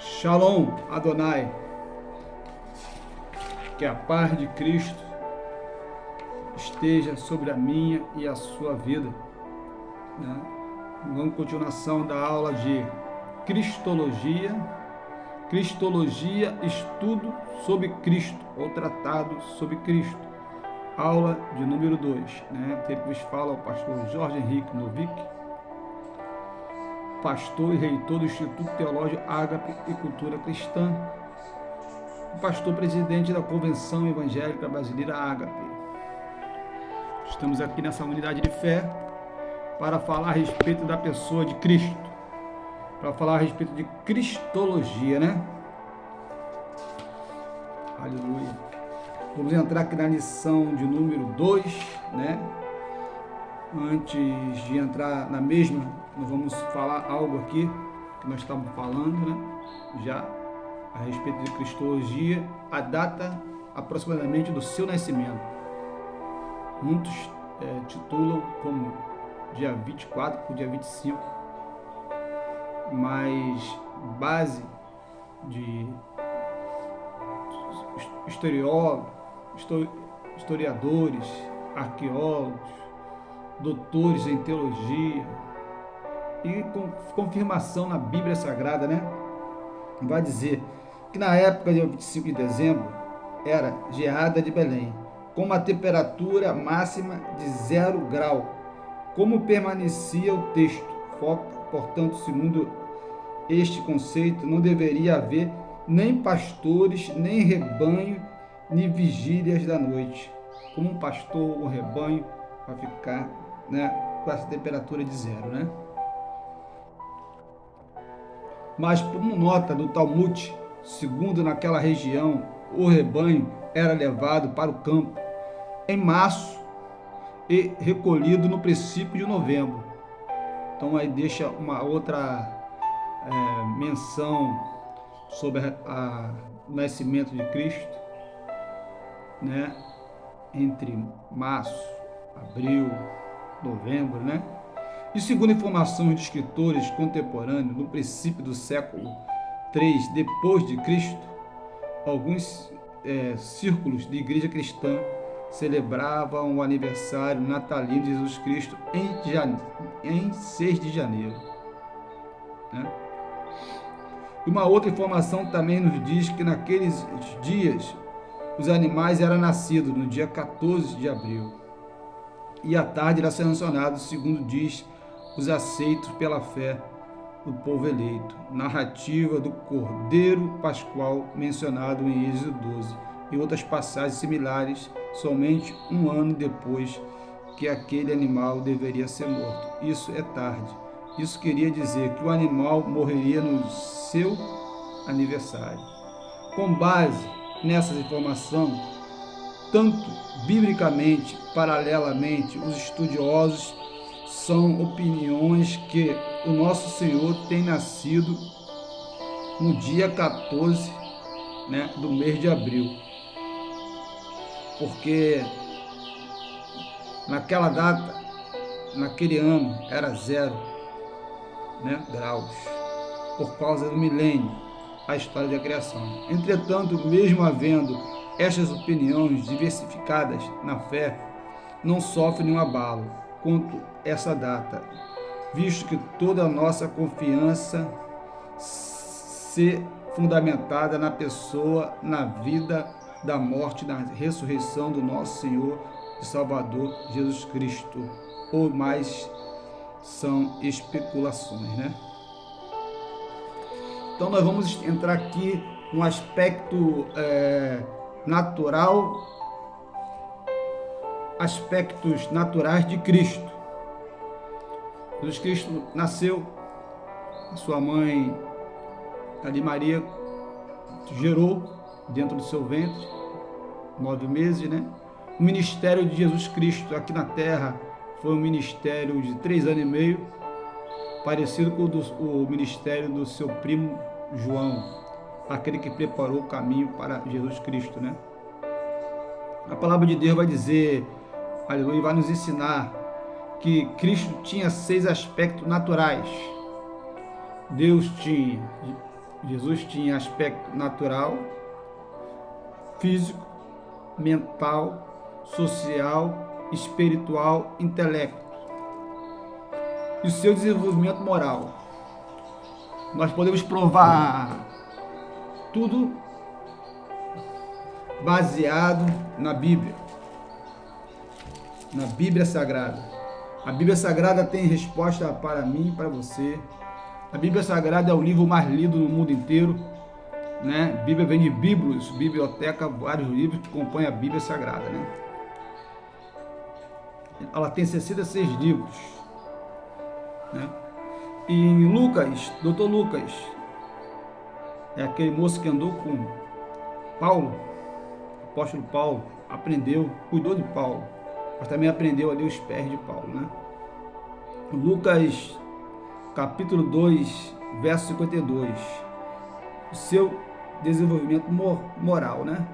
Shalom Adonai, que a paz de Cristo esteja sobre a minha e a sua vida, né? Vamos continuação da aula de Cristologia, estudo sobre Cristo, ou tratado sobre Cristo, aula de número 2, né? Aquele que vos fala é o pastor Jorge Henrique Novick, pastor e reitor do Instituto Teológico Ágape e Cultura Cristã, pastor presidente da Convenção Evangélica Brasileira Ágape. Estamos aqui nessa unidade de fé para falar a respeito da pessoa de Cristo, para falar a respeito de Cristologia, né? Aleluia. Vamos entrar aqui na lição de número 2, né? Antes de entrar na mesma, nós vamos falar algo aqui que nós estamos falando, né? Já a respeito de Cristologia, a data aproximadamente do seu nascimento. Muitos titulam como dia 24 para o dia 25, mas base de historiadores, arqueólogos, doutores em teologia e com confirmação na Bíblia Sagrada, né? Vai dizer que na época de 25 de dezembro era geada de Belém, com uma temperatura máxima de 0 grau, como permanecia o texto. Portanto, segundo este conceito, não deveria haver nem pastores, nem rebanho, nem vigílias da noite. Como um pastor ou rebanho vai ficar, né, com essa temperatura de 0, né? Mas, por nota do Talmud, segundo naquela região, o rebanho era levado para o campo em março e recolhido no princípio de novembro. Então aí deixa uma outra menção sobre o nascimento de Cristo, né? Entre março, abril, novembro, né? E segundo informações de escritores contemporâneos, no princípio do século III depois de Cristo, alguns círculos de igreja cristã celebravam o aniversário natalino de Jesus Cristo em 6 de janeiro. Né? E uma outra informação também nos diz que naqueles dias os animais eram nascidos no dia 14 de abril. E à tarde era sancionado, segundo diz, os aceitos pela fé do povo eleito. Narrativa do Cordeiro Pascual mencionado em Êxodo 12 e outras passagens similares, somente um ano depois que aquele animal deveria ser morto. Isso é tarde. Isso queria dizer que o animal morreria no seu aniversário. Com base nessas informações, tanto biblicamente, paralelamente, os estudiosos são opiniões que o nosso Senhor tem nascido no dia 14, né, do mês de abril, porque naquela data, naquele ano, era 0, né, graus, por causa do milênio, a história da criação. Entretanto, mesmo havendo estas opiniões diversificadas na fé, não sofre nenhum abalo quanto essa data, visto que toda a nossa confiança se fundamentada na pessoa, na vida, da morte, na ressurreição do nosso Senhor e Salvador Jesus Cristo, ou mais são especulações, né? Então nós vamos entrar aqui no aspecto natural, aspectos naturais de Cristo. Jesus Cristo nasceu, a sua mãe, ali Maria, gerou dentro do seu ventre, 9 meses, né? O ministério de Jesus Cristo aqui na terra foi um ministério de 3 anos e meio, parecido com o ministério do seu primo João, aquele que preparou o caminho para Jesus Cristo, né? A palavra de Deus vai dizer, aleluia, vai nos ensinar que Cristo tinha 6 aspectos naturais. Deus tinha Jesus tinha aspecto natural, físico, mental, social, espiritual, intelecto. E o seu desenvolvimento moral. Nós podemos provar tudo baseado na Bíblia. Na Bíblia Sagrada. A Bíblia Sagrada tem resposta para mim e para você. A Bíblia Sagrada é o livro mais lido no mundo inteiro, né? A Bíblia vem de Bíblios, biblioteca, vários livros que compõem a Bíblia Sagrada, né? Ela tem 66 livros, né? E em Lucas, Dr. Lucas, é aquele moço que andou com Paulo, apóstolo Paulo, aprendeu, cuidou de Paulo, mas também aprendeu ali os pés de Paulo, né? Lucas, capítulo 2, verso 52, o seu desenvolvimento moral, né?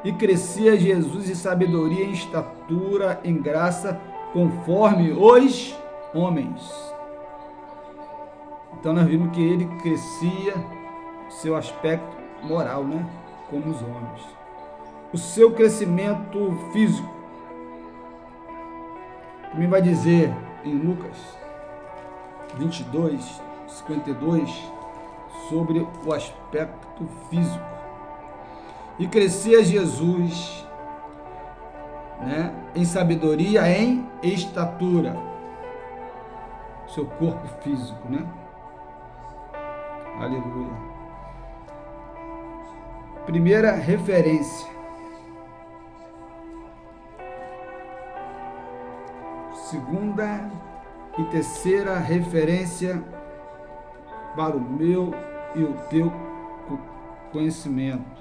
E crescia Jesus em sabedoria, em estatura, em graça, conforme os homens. Então nós vimos que ele crescia, seu aspecto moral, né? Como os homens. O seu crescimento físico, também vai dizer em Lucas 22, 52, sobre o aspecto físico. E crescia Jesus, né, em sabedoria, em estatura, seu corpo físico, né? Aleluia. Primeira referência. Segunda e terceira referência para o meu e o teu conhecimento.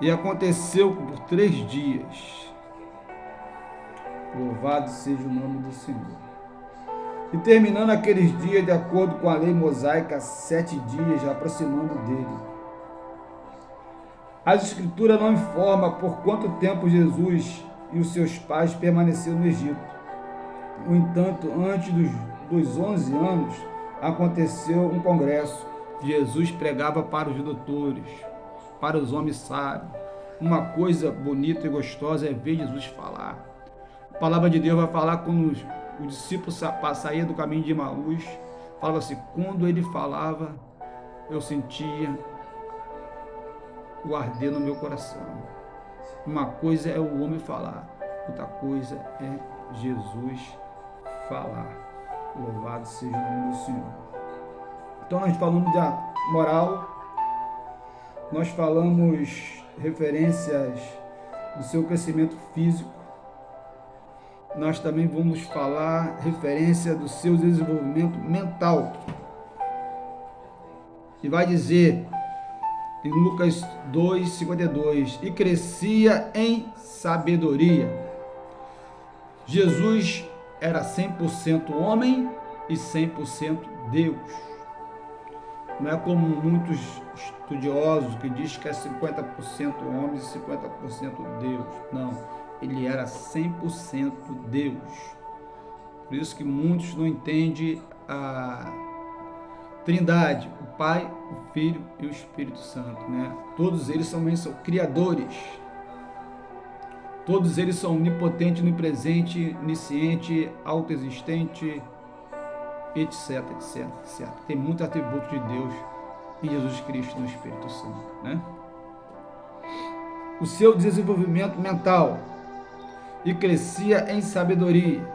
E aconteceu por 3 dias. Louvado seja o nome do Senhor. E terminando aqueles dias, de acordo com a lei mosaica, 7 dias, já aproximando dele. As Escrituras não informam por quanto tempo Jesus e os seus pais permaneceram no Egito. No entanto, antes dos 11 anos, aconteceu um congresso. Jesus pregava para os doutores, para os homens sábios. Uma coisa bonita e gostosa é ver Jesus falar. A palavra de Deus vai falar quando os discípulos saíam do caminho de Emaús. Falava assim, quando ele falava, eu sentia o arder no meu coração. Uma coisa é o homem falar, outra coisa é Jesus falar. Louvado seja o nome do Senhor. Então nós falamos da moral, nós falamos referências do seu crescimento físico, nós também vamos falar referência do seu desenvolvimento mental. E vai dizer em Lucas 2:52, e crescia em sabedoria. Jesus era 100% homem e 100% Deus. Não é como muitos estudiosos que dizem que é 50% homem e 50% Deus. Não, ele era 100% Deus. Por isso que muitos não entendem a Trindade, o Pai, o Filho e o Espírito Santo, né? Todos eles são criadores. Todos eles são onipotentes, onipresente, onisciente, autoexistente, etc, etc, etc. Tem muitos atributos de Deus em Jesus Cristo e no Espírito Santo, né? O seu desenvolvimento mental e crescia em sabedoria.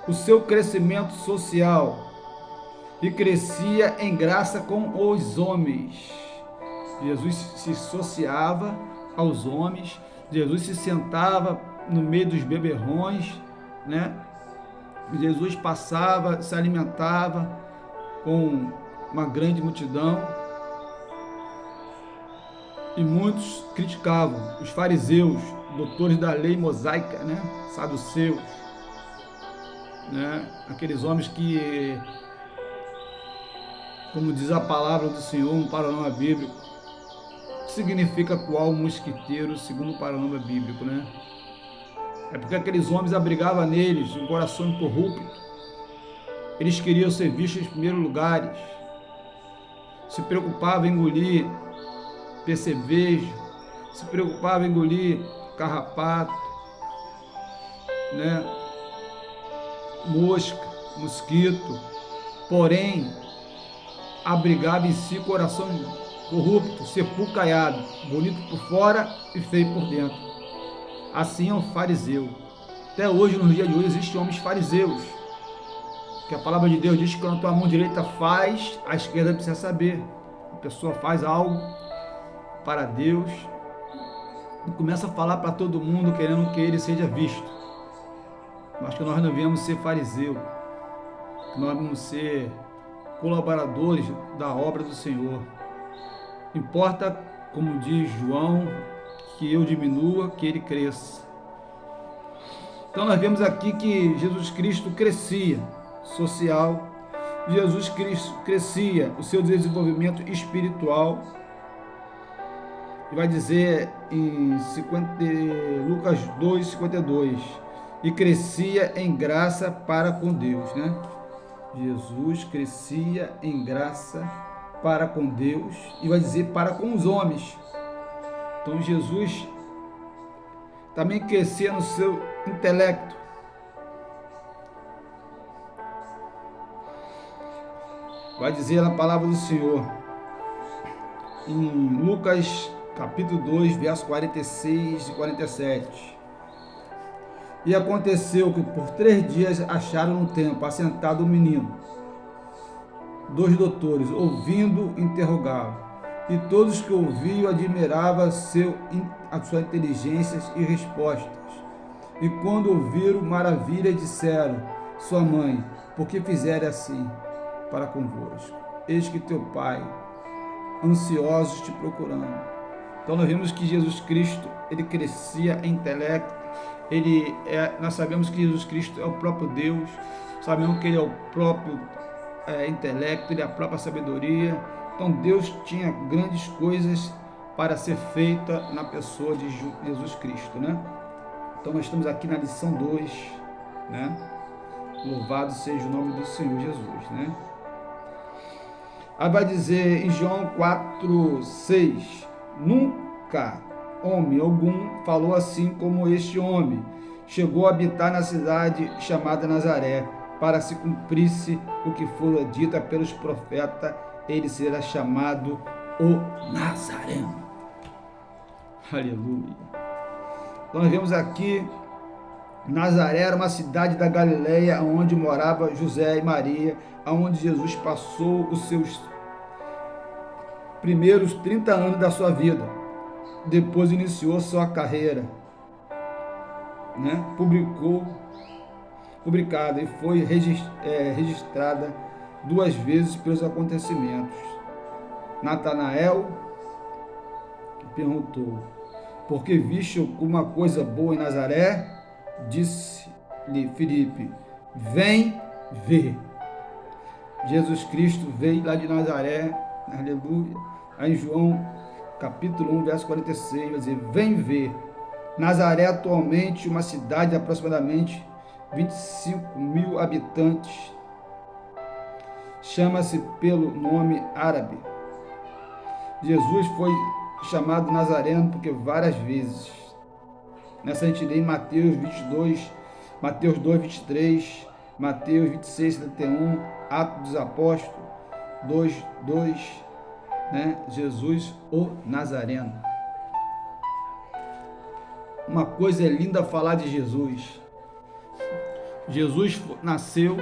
O seu crescimento social e crescia em graça com os homens. Jesus se associava aos homens, Jesus se sentava no meio dos beberrões, né? Jesus passava, se alimentava com uma grande multidão. E muitos criticavam, os fariseus, doutores da lei mosaica, né? Saduceus, né? Aqueles homens que, como diz a palavra do Senhor, um panorama bíblico, significa qual mosquiteiro, segundo o panorama bíblico, né? É porque aqueles homens abrigavam neles um coração incorrupto. Eles queriam ser vistos em primeiros lugares. se preocupava em engolir percevejo, se preocupava em engolir carrapato, né? Mosca, mosquito, porém abrigava em si coração corrupto, sepulcaiado, bonito por fora e feio por dentro. Assim é o fariseu. Até hoje, nos dias de hoje, existem homens fariseus, que a palavra de Deus diz que quando a tua mão direita faz, a esquerda precisa saber. A pessoa faz algo para Deus e começa a falar para todo mundo querendo que ele seja visto. Mas que nós não viemos ser fariseu, que nós vamos ser colaboradores da obra do Senhor. Importa, como diz João, que eu diminua, que ele cresça. Então nós vemos aqui que Jesus Cristo crescia social, Jesus Cristo crescia o seu desenvolvimento espiritual. E vai dizer em Lucas 2:52, e crescia em graça para com Deus, né? Jesus crescia em graça para com Deus, e vai dizer para com os homens. Então Jesus também crescia no seu intelecto. Vai dizer na palavra do Senhor, em Lucas capítulo 2, versos 46 e 47. E aconteceu que por 3 dias acharam no templo assentado um menino. 2 doutores, ouvindo, interrogavam. E todos que ouviam admiravam a sua inteligência e respostas. E quando ouviram maravilha, disseram: sua mãe, por que fizeram assim para convosco? Eis que teu pai, ansiosos te procurando. Então nós vemos que Jesus Cristo, ele crescia em intelecto. Nós sabemos que Jesus Cristo é o próprio Deus, sabemos que ele é o próprio intelecto, ele é a própria sabedoria. Então Deus tinha grandes coisas para ser feita na pessoa de Jesus Cristo, né? Então nós estamos aqui na lição 2, né? Louvado seja o nome do Senhor Jesus, né? Aí vai dizer em João 4:6, nunca homem algum falou assim como este homem. Chegou a habitar na cidade chamada Nazaré, para se cumprisse o que fora dito pelos profetas, ele será chamado o Nazareno. Aleluia. Então nós vemos aqui, Nazaré era uma cidade da Galileia, onde morava José e Maria, onde Jesus passou os seus primeiros 30 anos da sua vida. Depois iniciou sua carreira, né? Publicada e foi registrada 2 vezes pelos acontecimentos. Natanael perguntou: por que viste alguma coisa boa em Nazaré? Disse-lhe Filipe: vem ver. Jesus Cristo veio lá de Nazaré, aleluia. Aí em João capítulo 1, verso 46, vai dizer: vem ver. Nazaré atualmente uma cidade de aproximadamente 25.000 habitantes. Chama-se pelo nome árabe. Jesus foi chamado Nazareno porque várias vezes. Nessa a gente lê em Mateus 22, Mateus 2, 23, Mateus 26, 71, Atos dos Apóstolos 2, 2, né? Jesus o Nazareno. Uma coisa é linda falar de Jesus. Jesus nasceu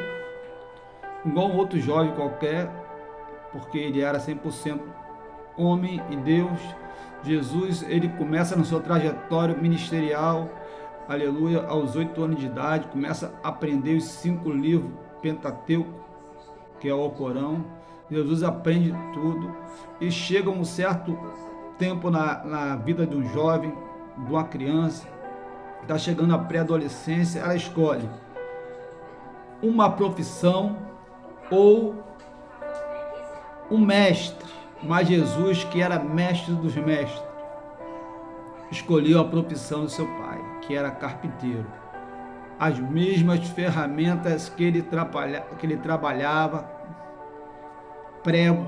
igual um outro jovem qualquer, porque ele era 100% homem e Deus. Jesus, ele começa na sua trajetória ministerial, aleluia, aos 8 anos de idade, começa a aprender os 5 livros Pentateuco, que é o Alcorão. Jesus aprende tudo e chega um certo tempo na vida de um jovem, de uma criança, está chegando à pré-adolescência, ela escolhe uma profissão ou um mestre. Mas Jesus, que era mestre dos mestres, escolheu a profissão do seu pai, que era carpinteiro. As mesmas ferramentas que ele trabalhava, prego,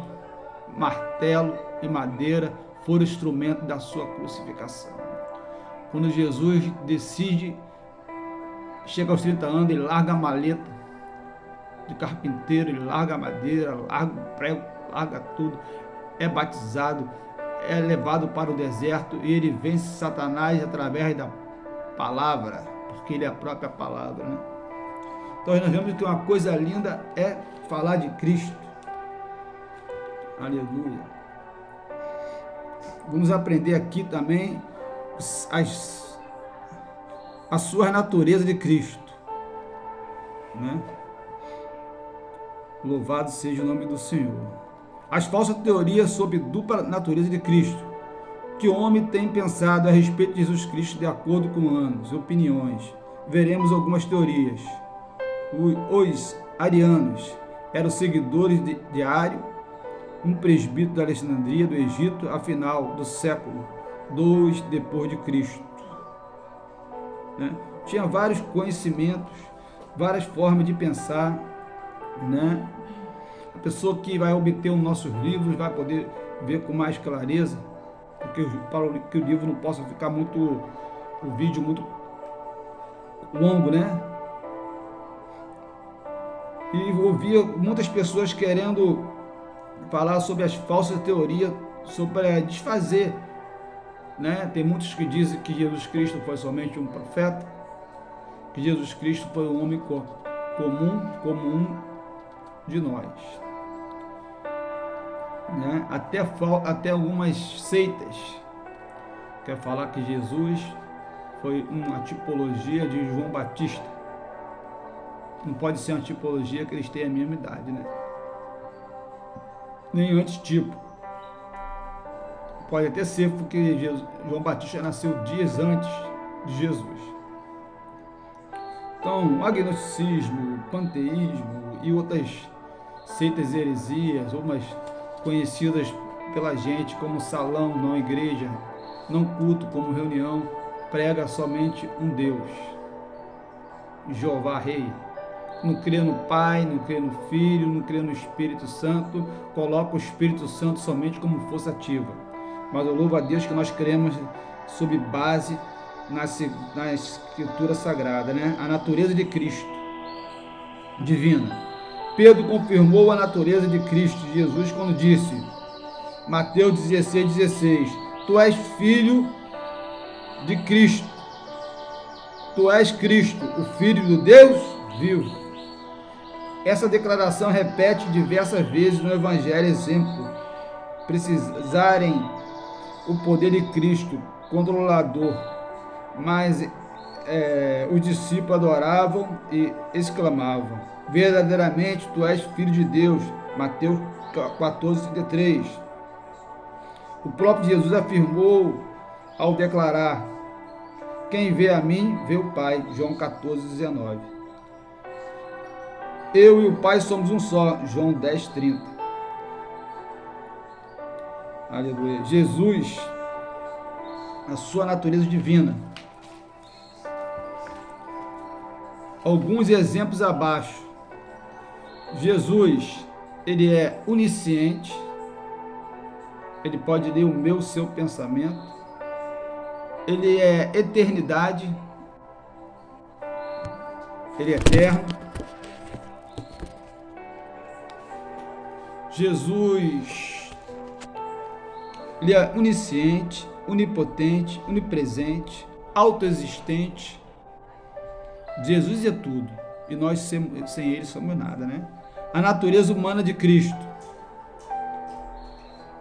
martelo e madeira foram instrumento da sua crucificação. Quando Jesus decide, chega aos 30 anos, ele larga a maleta de carpinteiro, ele larga a madeira, larga o prego, larga tudo, é batizado, é levado para o deserto e ele vence Satanás através da palavra, porque ele é a própria palavra, né? Então nós vemos que uma coisa linda é falar de Cristo. Aleluia. Vamos aprender aqui também a sua natureza de Cristo, né? Louvado seja o nome do Senhor. As falsas teorias sobre dupla natureza de Cristo, que o homem tem pensado a respeito de Jesus Cristo de acordo com anos e opiniões. Veremos algumas teorias. Os arianos eram seguidores de Ario, um presbítero da Alexandria do Egito, a final do século II depois de Cristo, né? Tinha vários conhecimentos, várias formas de pensar, né? A pessoa que vai obter os nossos livros vai poder ver com mais clareza, porque para que o livro não possa ficar muito, o vídeo muito longo, né? E ouvia muitas pessoas querendo falar sobre as falsas teorias, sobre desfazer, né? Tem muitos que dizem que Jesus Cristo foi somente um profeta, que Jesus Cristo foi um homem comum, como um de nós, né? Até algumas seitas quer falar que Jesus foi uma tipologia de João Batista. Não pode ser uma tipologia que eles têm a mesma idade, né? Nem antistipo. Pode até ser porque João Batista nasceu dias antes de Jesus. Então, agnosticismo, panteísmo e outras seitas heresias, umas conhecidas pela gente como salão, não igreja, não culto como reunião, prega somente um Deus, Jeová Rei. Não crê no Pai, não crê no Filho, não crê no Espírito Santo, coloca o Espírito Santo somente como força ativa. Mas eu louvo a Deus que nós cremos sob base na Escritura Sagrada, né? A natureza de Cristo, divina. Pedro confirmou a natureza de Cristo, de Jesus, quando disse, Mateus 16,16, Tu és filho de Cristo, Tu és Cristo, o Filho do Deus vivo. Essa declaração repete diversas vezes no Evangelho, exemplo, precisarem o poder de Cristo, controlador, mas os discípulos adoravam e exclamavam, verdadeiramente tu és filho de Deus, Mateus 14,33. O próprio Jesus afirmou ao declarar, quem vê a mim, vê o Pai, João 14,19. Eu e o Pai somos um só, João 10,30. Aleluia. Jesus, a sua natureza divina. Alguns exemplos abaixo. Jesus, ele é onisciente, ele pode ler o seu pensamento, ele é eternidade, ele é eterno. Jesus, ele é onisciente, onipotente, onipresente, autoexistente. Jesus é tudo, e nós sem ele somos nada, né? A natureza humana de Cristo.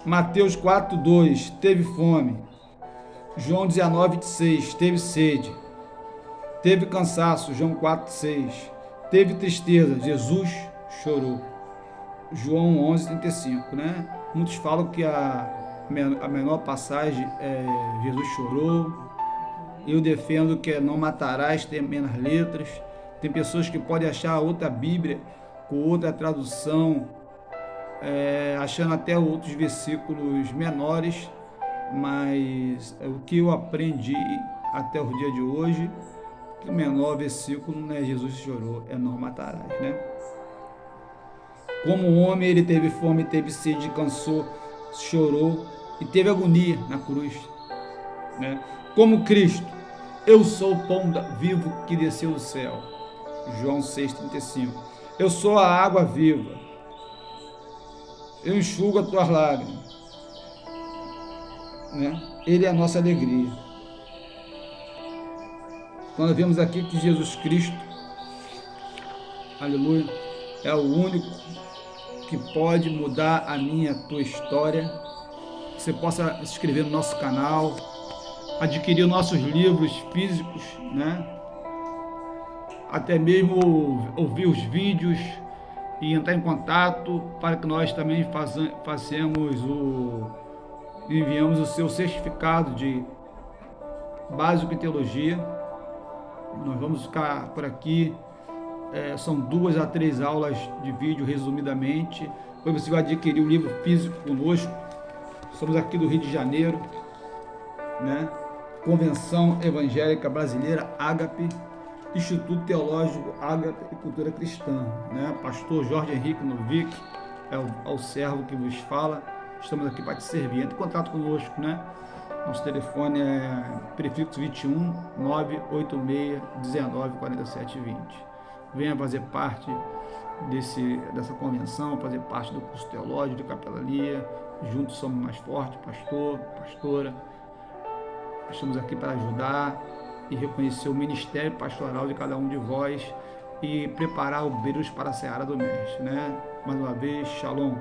Mateus 4,2, teve fome. João 19,6, teve sede. Teve cansaço, João 4,6. Teve tristeza, Jesus chorou. João 11,35, né? Muitos falam que a menor passagem é Jesus chorou. Eu defendo que é não matarás, tem menos letras. Tem pessoas que podem achar outra Bíblia com outra tradução, achando até outros versículos menores, mas o que eu aprendi até o dia de hoje, que o menor versículo não é Jesus chorou, é não matarás, né? Como homem, ele teve fome, teve sede, cansou, chorou e teve agonia na cruz, né? Como Cristo, eu sou o pão vivo que desceu do céu. João 6,35. Eu sou a água viva. Eu enxugo as tuas lágrimas, né? Ele é a nossa alegria. Então nós vemos aqui que Jesus Cristo, aleluia, é o único que pode mudar a minha, a tua história. Você possa se inscrever no nosso canal, adquirir nossos livros físicos, né? Até mesmo ouvir os vídeos e entrar em contato para que nós também enviamos o seu certificado de básico em teologia. Nós vamos ficar por aqui, são 2 a 3 aulas de vídeo resumidamente. Depois você vai adquirir o livro físico conosco. Somos aqui do Rio de Janeiro, né? Convenção Evangélica Brasileira, Ágape, Instituto Teológico Ágape e Cultura Cristã, né? Pastor Jorge Henrique Novick é o servo que vos fala. Estamos aqui para te servir. Entre em contato conosco, né? Nosso telefone é prefixo 21 986 19 47 20. Venha fazer parte dessa convenção, fazer parte do curso teológico, de capelania. Juntos somos mais fortes, pastor, pastora. Estamos aqui para ajudar e reconhecer o ministério pastoral de cada um de vós e preparar obreiros para a seara do mestre, né? Mais uma vez, shalom.